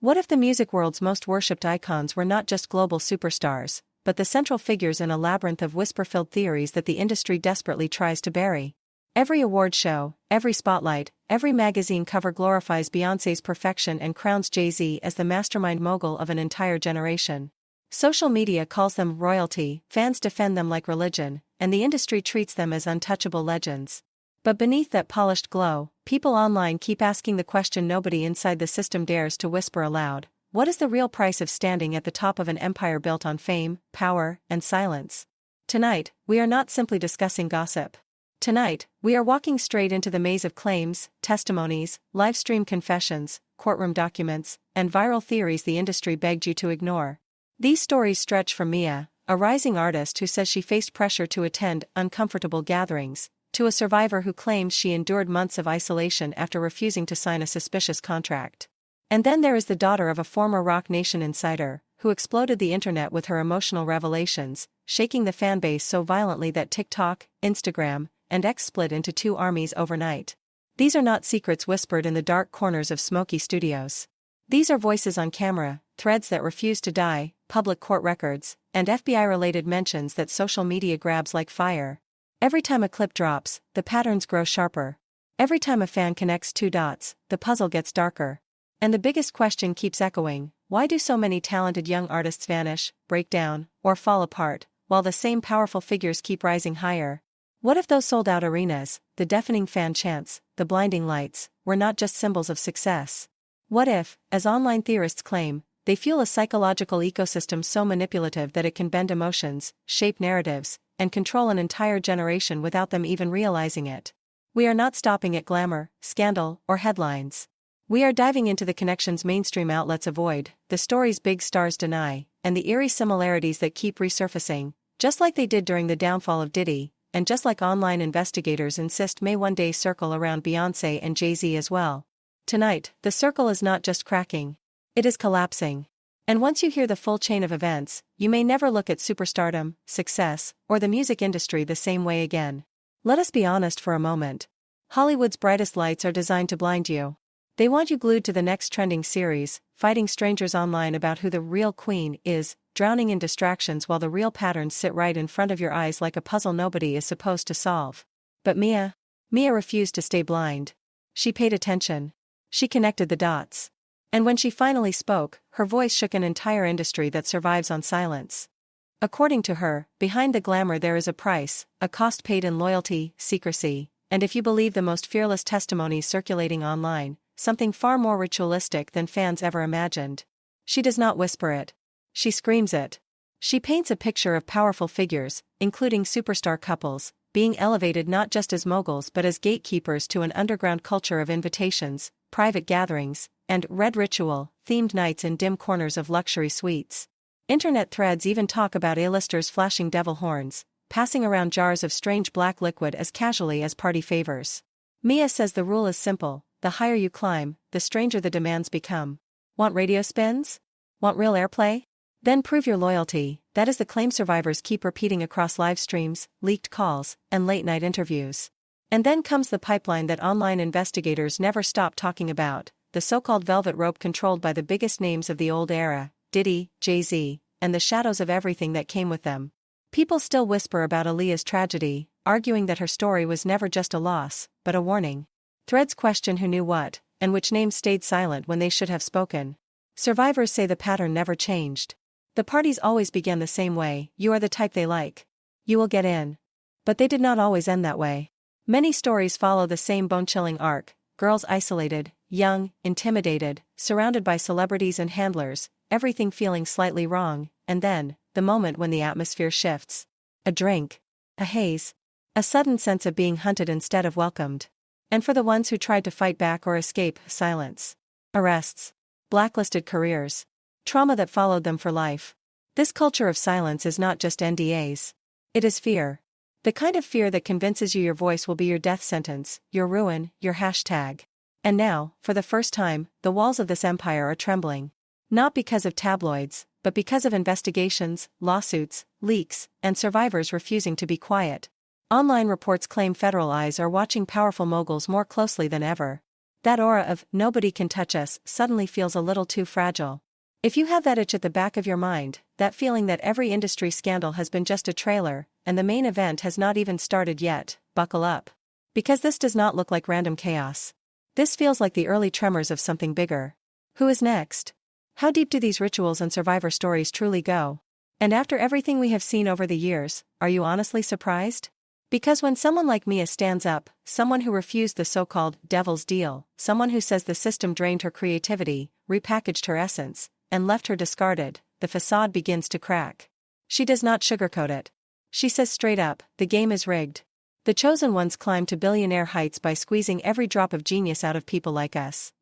What if the music world's most worshipped icons were not just global superstars, but the central figures in a labyrinth of whisper-filled theories that the industry desperately tries to bury? Every award show, every spotlight, every magazine cover glorifies Beyoncé's perfection and crowns Jay-Z as the mastermind mogul of an entire generation. Social media calls them royalty, fans defend them like religion, and the industry treats them as untouchable legends. But beneath that polished glow, people online keep asking the question nobody inside the system dares to whisper aloud: what is the real price of standing at the top of an empire built on fame, power, and silence? Tonight, we are not simply discussing gossip. Tonight, we are walking straight into the maze of claims, testimonies, live-stream confessions, courtroom documents, and viral theories the industry begged you to ignore. These stories stretch from m.i.a, a rising artist who says she faced pressure to attend uncomfortable gatherings, to a survivor who claims she endured months of isolation after refusing to sign a suspicious contract. And then there is the daughter of a former Roc Nation insider, who exploded the internet with her emotional revelations, shaking the fanbase so violently that TikTok, Instagram, and X split into two armies overnight. These are not secrets whispered in the dark corners of smoky studios. These are voices on camera, threads that refuse to die, public court records, and FBI-related mentions that social media grabs like fire. Every time a clip drops, the patterns grow sharper. Every time a fan connects two dots, the puzzle gets darker. And the biggest question keeps echoing: why do so many talented young artists vanish, break down, or fall apart, while the same powerful figures keep rising higher? What if those sold-out arenas, the deafening fan chants, the blinding lights, were not just symbols of success? What if, as online theorists claim, they fuel a psychological ecosystem so manipulative that it can bend emotions, shape narratives, and control an entire generation without them even realizing it? We are not stopping at glamour, scandal, or headlines. We are diving into the connections mainstream outlets avoid, the stories big stars deny, and the eerie similarities that keep resurfacing, just like they did during the downfall of Diddy, and just like online investigators insist may one day circle around Beyoncé and Jay-Z as well. Tonight, the circle is not just cracking, it is collapsing. And once you hear the full chain of events, you may never look at superstardom, success, or the music industry the same way again. Let us be honest for a moment. Hollywood's brightest lights are designed to blind you. They want you glued to the next trending series, fighting strangers online about who the real queen is, drowning in distractions while the real patterns sit right in front of your eyes like a puzzle nobody is supposed to solve. But m.i.a refused to stay blind. She paid attention. She connected the dots. And when she finally spoke, her voice shook an entire industry that survives on silence. According to her, behind the glamour there is a price, a cost paid in loyalty, secrecy, and if you believe the most fearless testimonies circulating online, something far more ritualistic than fans ever imagined. She does not whisper it. She screams it. She paints a picture of powerful figures, including superstar couples, being elevated not just as moguls but as gatekeepers to an underground culture of invitations, private gatherings, and red ritual-themed nights in dim corners of luxury suites. Internet threads even talk about A-listers flashing devil horns, passing around jars of strange black liquid as casually as party favors. m.i.a says the rule is simple: the higher you climb, the stranger the demands become. Want radio spins? Want real airplay? Then prove your loyalty. That is the claim survivors keep repeating across live streams, leaked calls, and late-night interviews. And then comes the pipeline that online investigators never stop talking about, the so-called velvet rope controlled by the biggest names of the old era, Diddy, Jay-Z, and the shadows of everything that came with them. People still whisper about Aaliyah's tragedy, arguing that her story was never just a loss, but a warning. Threads question who knew what, and which names stayed silent when they should have spoken. Survivors say the pattern never changed. The parties always began the same way: you are the type they like. You will get in. But they did not always end that way. Many stories follow the same bone-chilling arc: girls isolated, young, intimidated, surrounded by celebrities and handlers, everything feeling slightly wrong, and then, the moment when the atmosphere shifts. A drink. A haze. A sudden sense of being hunted instead of welcomed. And for the ones who tried to fight back or escape, silence. Arrests. Blacklisted careers. Trauma that followed them for life. This culture of silence is not just NDAs. It is fear. The kind of fear that convinces you your voice will be your death sentence, your ruin, your hashtag. And now, for the first time, the walls of this empire are trembling. Not because of tabloids, but because of investigations, lawsuits, leaks, and survivors refusing to be quiet. Online reports claim federal eyes are watching powerful moguls more closely than ever. That aura of "nobody can touch us" suddenly feels a little too fragile. If you have that itch at the back of your mind, that feeling that every industry scandal has been just a trailer, and the main event has not even started yet, buckle up. Because this does not look like random chaos. This feels like the early tremors of something bigger. Who is next? How deep do these rituals and survivor stories truly go? And after everything we have seen over the years, are you honestly surprised? Because when someone like m.i.a stands up, someone who refused the so-called devil's deal, someone who says the system drained her creativity, repackaged her essence, and left her discarded, the facade begins to crack. She does not sugarcoat it. She says straight up, the game is rigged. The chosen ones climb to billionaire heights by squeezing every drop of genius out of people like us.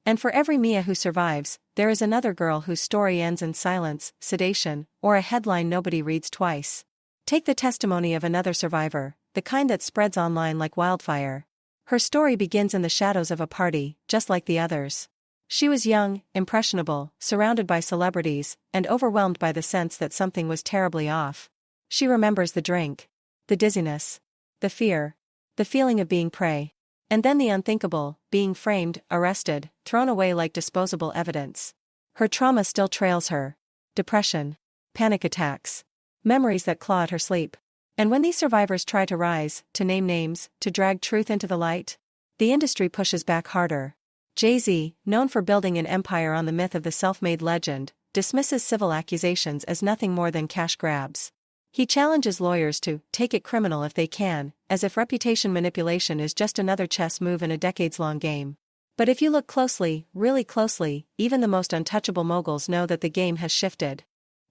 And for every m.i.a who survives, there is another girl whose story ends in silence, sedation, or a headline nobody reads twice. Take the testimony of another survivor, the kind that spreads online like wildfire. Her story begins in the shadows of a party, just like the others. She was young, impressionable, surrounded by celebrities, and overwhelmed by the sense that something was terribly off. She remembers the drink, the dizziness, the fear, the feeling of being prey. And then the unthinkable, being framed, arrested, thrown away like disposable evidence. Her trauma still trails her. Depression, panic attacks, memories that claw at her sleep. And when these survivors try to rise, to name names, to drag truth into the light, the industry pushes back harder. Jay-Z, known for building an empire on the myth of the self-made legend, dismisses civil accusations as nothing more than cash grabs. He challenges lawyers to take it criminal if they can, as if reputation manipulation is just another chess move in a decades-long game. But if you look closely, really closely, even the most untouchable moguls know that the game has shifted.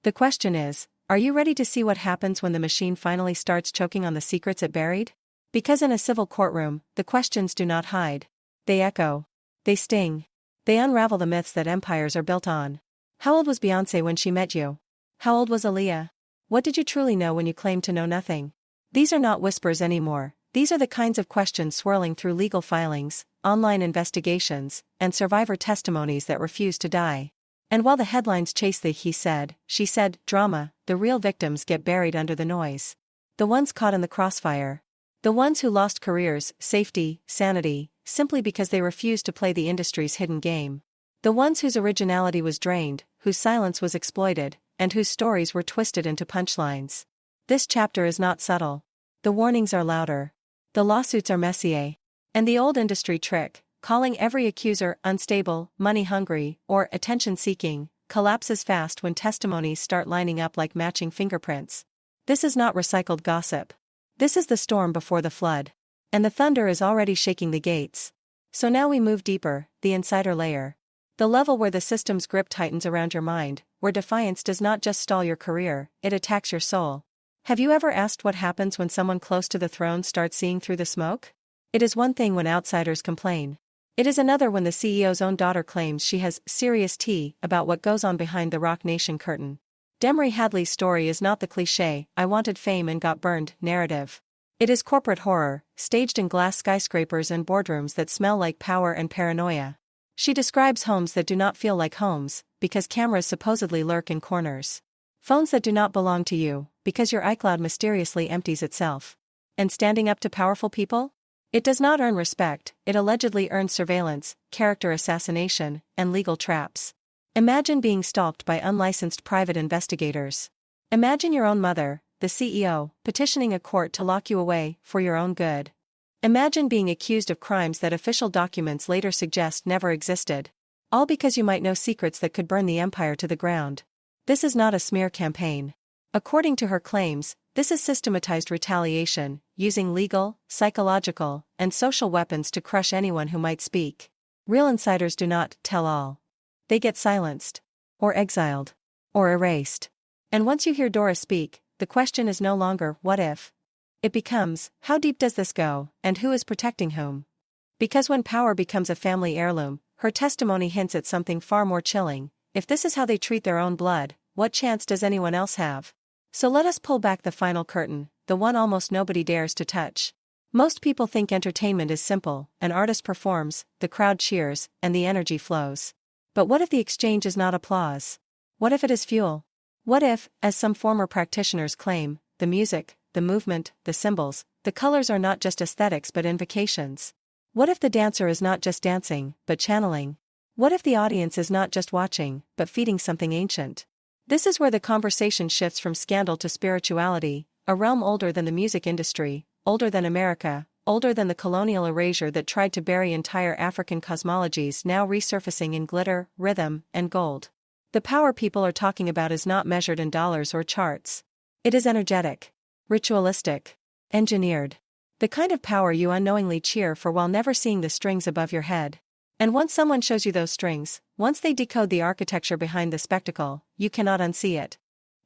The question is, are you ready to see what happens when the machine finally starts choking on the secrets it buried? Because in a civil courtroom, the questions do not hide. They echo. They sting. They unravel the myths that empires are built on. How old was Beyoncé when she met you? How old was Aaliyah? What did you truly know when you claimed to know nothing? These are not whispers anymore. These are the kinds of questions swirling through legal filings, online investigations, and survivor testimonies that refuse to die. And while the headlines chase the he said, she said drama, the real victims get buried under the noise. The ones caught in the crossfire. The ones who lost careers, safety, sanity, simply because they refused to play the industry's hidden game. The ones whose originality was drained, whose silence was exploited, and whose stories were twisted into punchlines. This chapter is not subtle. The warnings are louder. The lawsuits are messier. And the old industry trick, calling every accuser unstable, money-hungry, or attention-seeking, collapses fast when testimonies start lining up like matching fingerprints. This is not recycled gossip. This is the storm before the flood. And the thunder is already shaking the gates. So now we move deeper, the insider layer. The level where the system's grip tightens around your mind, where defiance does not just stall your career, it attacks your soul. Have you ever asked what happens when someone close to the throne starts seeing through the smoke? It is one thing when outsiders complain. It is another when the CEO's own daughter claims she has serious tea about what goes on behind the Roc Nation curtain. Demery Hadley's story is not the cliché, "I wanted fame and got burned" narrative. It is corporate horror, staged in glass skyscrapers and boardrooms that smell like power and paranoia. She describes homes that do not feel like homes, because cameras supposedly lurk in corners. Phones that do not belong to you, because your iCloud mysteriously empties itself. And standing up to powerful people? It does not earn respect, it allegedly earns surveillance, character assassination, and legal traps. Imagine being stalked by unlicensed private investigators. Imagine your own mother, the CEO, petitioning a court to lock you away, for your own good. Imagine being accused of crimes that official documents later suggest never existed. All because you might know secrets that could burn the empire to the ground. This is not a smear campaign. According to her claims, this is systematized retaliation, using legal, psychological, and social weapons to crush anyone who might speak. Real insiders do not tell all. They get silenced, or exiled, or erased. And once you hear Dora speak, the question is no longer, what if? It becomes, how deep does this go, and who is protecting whom? Because when power becomes a family heirloom, her testimony hints at something far more chilling. If this is how they treat their own blood, what chance does anyone else have? So let us pull back the final curtain, the one almost nobody dares to touch. Most people think entertainment is simple, an artist performs, the crowd cheers, and the energy flows. But what if the exchange is not applause? What if it is fuel? What if, as some former practitioners claim, the music, the movement, the symbols, the colors are not just aesthetics but invocations? What if the dancer is not just dancing, but channeling? What if the audience is not just watching, but feeding something ancient? This is where the conversation shifts from scandal to spirituality, a realm older than the music industry, older than America, older than the colonial erasure that tried to bury entire African cosmologies, now resurfacing in glitter, rhythm, and gold. The power people are talking about is not measured in dollars or charts. It is energetic, ritualistic, engineered. The kind of power you unknowingly cheer for while never seeing the strings above your head. And once someone shows you those strings, once they decode the architecture behind the spectacle, you cannot unsee it.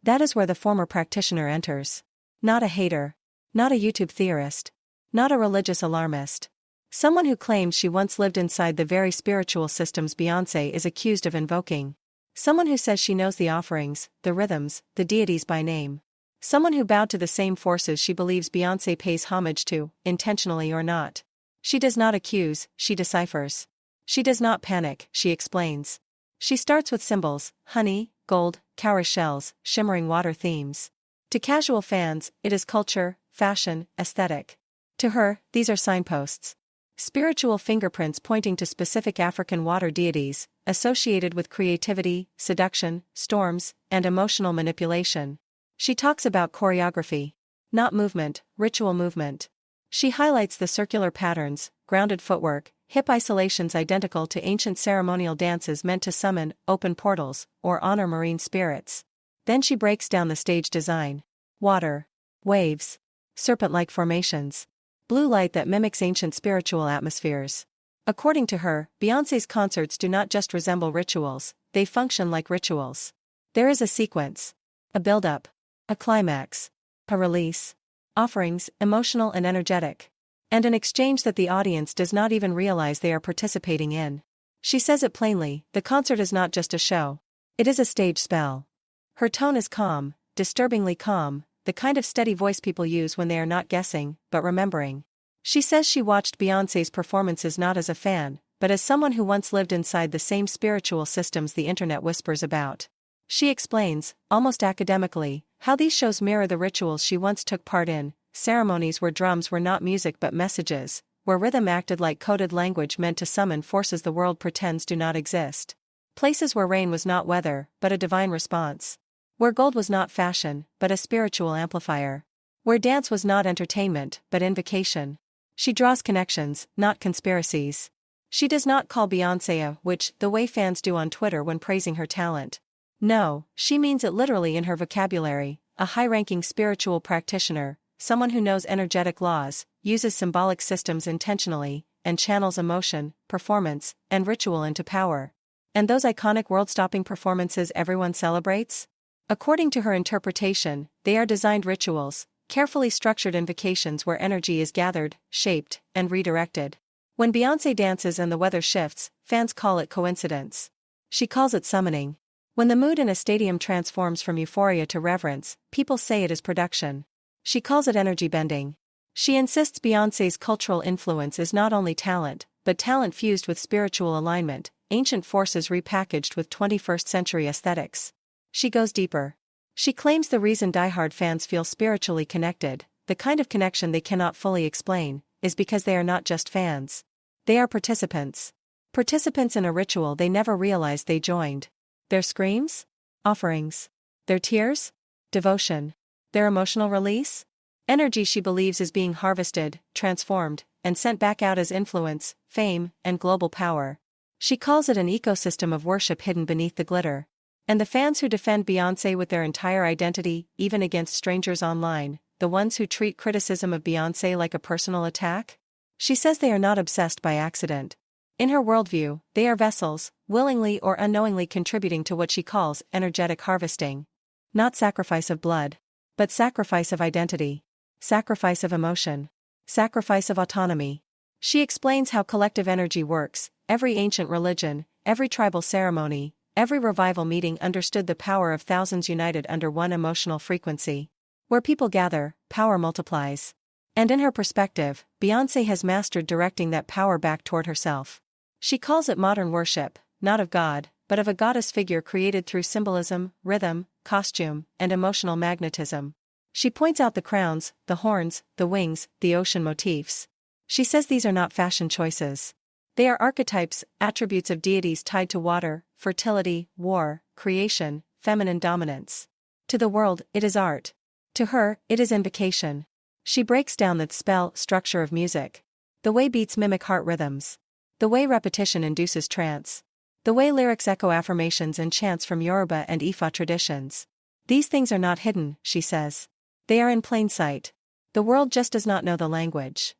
That is where the former practitioner enters. Not a hater. Not a YouTube theorist. Not a religious alarmist. Someone who claims she once lived inside the very spiritual systems Beyoncé is accused of invoking. Someone who says she knows the offerings, the rhythms, the deities by name. Someone who bowed to the same forces she believes Beyoncé pays homage to, intentionally or not. She does not accuse, she deciphers. She does not panic, she explains. She starts with symbols: honey, gold, cowrie shells, shimmering water themes. To casual fans, it is culture, fashion, aesthetic. To her, these are signposts. Spiritual fingerprints pointing to specific African water deities, associated with creativity, seduction, storms, and emotional manipulation. She talks about choreography. Not movement, ritual movement. She highlights the circular patterns, grounded footwork, hip isolations identical to ancient ceremonial dances meant to summon, open portals, or honor marine spirits. Then she breaks down the stage design. Water. Waves. Serpent-like formations. Blue light that mimics ancient spiritual atmospheres. According to her, Beyoncé's concerts do not just resemble rituals, they function like rituals. There is a sequence. A build-up. A climax. A release. Offerings, emotional and energetic. And an exchange that the audience does not even realize they are participating in. She says it plainly, the concert is not just a show. It is a stage spell. Her tone is calm, disturbingly calm, the kind of steady voice people use when they are not guessing, but remembering. She says she watched Beyoncé's performances not as a fan, but as someone who once lived inside the same spiritual systems the internet whispers about. She explains, almost academically, how these shows mirror the rituals she once took part in, ceremonies where drums were not music but messages, where rhythm acted like coded language meant to summon forces the world pretends do not exist. Places where rain was not weather, but a divine response. Where gold was not fashion, but a spiritual amplifier. Where dance was not entertainment, but invocation. She draws connections, not conspiracies. She does not call Beyoncé a witch the way fans do on Twitter when praising her talent. No, she means it literally in her vocabulary, a high-ranking spiritual practitioner, someone who knows energetic laws, uses symbolic systems intentionally, and channels emotion, performance, and ritual into power. And those iconic world-stopping performances everyone celebrates? According to her interpretation, they are designed rituals, carefully structured invocations where energy is gathered, shaped, and redirected. When Beyoncé dances and the weather shifts, fans call it coincidence. She calls it summoning. When the mood in a stadium transforms from euphoria to reverence, people say it is production. She calls it energy bending. She insists Beyoncé's cultural influence is not only talent, but talent fused with spiritual alignment, ancient forces repackaged with 21st century aesthetics. She goes deeper. She claims the reason diehard fans feel spiritually connected, the kind of connection they cannot fully explain, is because they are not just fans. They are participants. Participants in a ritual they never realized they joined. Their screams? Offerings. Their tears? Devotion. Their emotional release? Energy she believes is being harvested, transformed, and sent back out as influence, fame, and global power. She calls it an ecosystem of worship hidden beneath the glitter. And the fans who defend Beyoncé with their entire identity, even against strangers online, the ones who treat criticism of Beyoncé like a personal attack? She says they are not obsessed by accident. In her worldview, they are vessels, willingly or unknowingly contributing to what she calls energetic harvesting. Not sacrifice of blood, but sacrifice of identity. Sacrifice of emotion. Sacrifice of autonomy. She explains how collective energy works. Every ancient religion, every tribal ceremony, every revival meeting understood the power of thousands united under one emotional frequency. Where people gather, power multiplies. And in her perspective, Beyoncé has mastered directing that power back toward herself. She calls it modern worship, not of God, but of a goddess figure created through symbolism, rhythm, costume, and emotional magnetism. She points out the crowns, the horns, the wings, the ocean motifs. She says these are not fashion choices. They are archetypes, attributes of deities tied to water, fertility, war, creation, feminine dominance. To the world, it is art. To her, it is invocation. She breaks down the spell structure of music. The way beats mimic heart rhythms. The way repetition induces trance. The way lyrics echo affirmations and chants from Yoruba and Ifa traditions. These things are not hidden, she says. They are in plain sight. The world just does not know the language.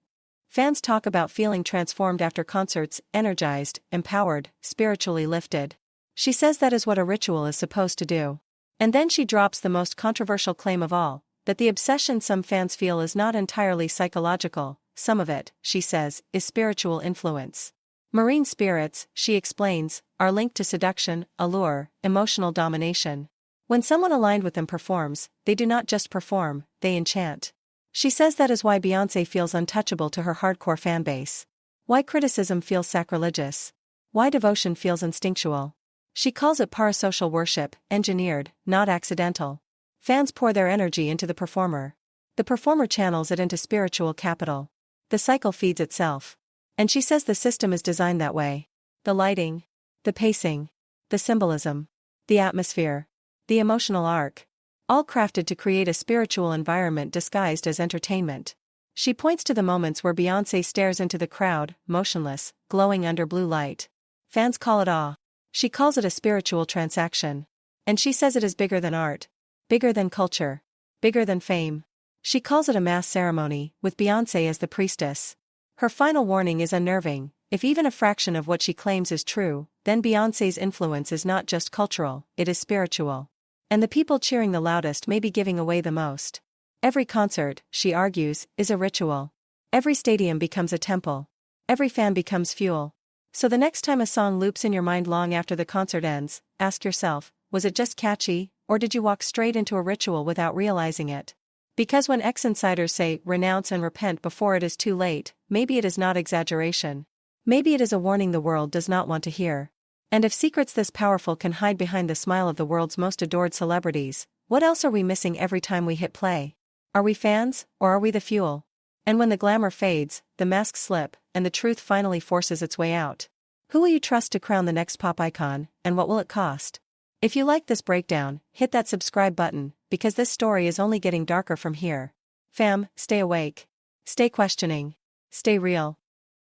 Fans talk about feeling transformed after concerts, energized, empowered, spiritually lifted. She says that is what a ritual is supposed to do. And then she drops the most controversial claim of all, that the obsession some fans feel is not entirely psychological. Some of it, she says, is spiritual influence. Marine spirits, she explains, are linked to seduction, allure, emotional domination. When someone aligned with them performs, they do not just perform, they enchant. She says that is why Beyoncé feels untouchable to her hardcore fanbase. Why criticism feels sacrilegious. Why devotion feels instinctual. She calls it parasocial worship, engineered, not accidental. Fans pour their energy into the performer. The performer channels it into spiritual capital. The cycle feeds itself. And she says the system is designed that way. The lighting, the pacing, the symbolism, the atmosphere, the emotional arc. All crafted to create a spiritual environment disguised as entertainment. She points to the moments where Beyoncé stares into the crowd, motionless, glowing under blue light. Fans call it awe. She calls it a spiritual transaction. And she says it is bigger than art. Bigger than culture. Bigger than fame. She calls it a mass ceremony, with Beyoncé as the priestess. Her final warning is unnerving. If even a fraction of what she claims is true, then Beyoncé's influence is not just cultural, it is spiritual. And the people cheering the loudest may be giving away the most. Every concert, she argues, is a ritual. Every stadium becomes a temple. Every fan becomes fuel. So the next time a song loops in your mind long after the concert ends, ask yourself, was it just catchy, or did you walk straight into a ritual without realizing it? Because when ex-insiders say, renounce and repent before it is too late, maybe it is not exaggeration. Maybe it is a warning the world does not want to hear. And if secrets this powerful can hide behind the smile of the world's most adored celebrities, what else are we missing every time we hit play? Are we fans, or are we the fuel? And when the glamour fades, the masks slip, and the truth finally forces its way out. Who will you trust to crown the next pop icon, and what will it cost? If you like this breakdown, hit that subscribe button, because this story is only getting darker from here. Fam, stay awake. Stay questioning. Stay real.